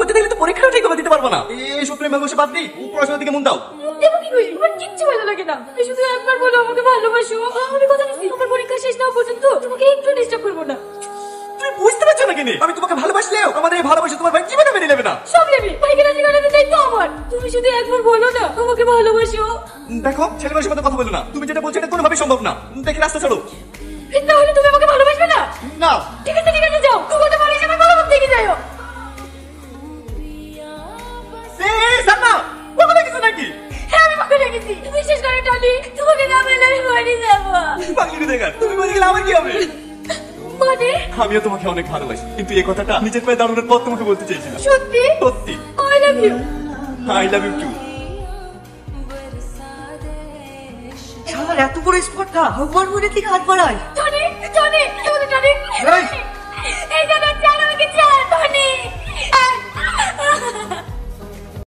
করতে দিলে তো পরীক্ষাটা ঠিক করে দিতে পারবো না। এইসব প্রেম ভালোবাসা বাদ দিই, পড়াশোনার দিকে মন দাও। দেবো কি করি? আমার কিচ্ছু ভালো লাগে না। শুধু একবার বলো আমাকে ভালোবাসো। আমি কথা দিচ্ছি আমার পরীক্ষা শেষ না হওয়া পর্যন্ত তোমাকে একটু ডিস্টার্ব করবো না। তুমি বুঝতে পারছো না কেন? আমি তোমাকে ভালোবাসলেও আমাদের এই ভালোবাসা তোমার ভাই জীবনে মেনে নেবে না। সব নেবে, ভাইকে রাজি করাতে দায়িত্ব আমার। তুমি শুধু একবার বলো না আমাকে ভালোবাসো। দেখো, ছেলে মানুষের মতো কথা বলো না। তুমি যেটা বলছো এটা কোনোভাবেই সম্ভব না। দেখে রাস্তা ছাড়ো। তাহলে তুমি আমাকে ভালোবাসবে না? না। ঠিক আছে যাও, তোমাকে ভালোবাসি আমার বাবা থেকে যাও। সান্না, পাগল কিছু নাকি? হ্যাঁ আমি পাগল হয়ে গেছি। বিশ্বাস করো টনি, তোমাকে না বললে আমি মরে যাবো। পাগলি দেখা, তুমি বলে গেলে আমার কি হবে? মানে আমিও তোমাকে অনেক ভালোবাসি, কিন্তু এই কথাটা নিজের পায়ে দাঁড়ানোর পর তোমাকে বলতে চাইছিলাম। সত্যি? সত্যি। I love you. I love you too. শালার এত বড় স্পর্ধা, ভগবান মনে থেকে হাত বাড়ায়। টনি, টনি, টনি, টনি, এই! এই জানা চাল আমাকে চাল টনি।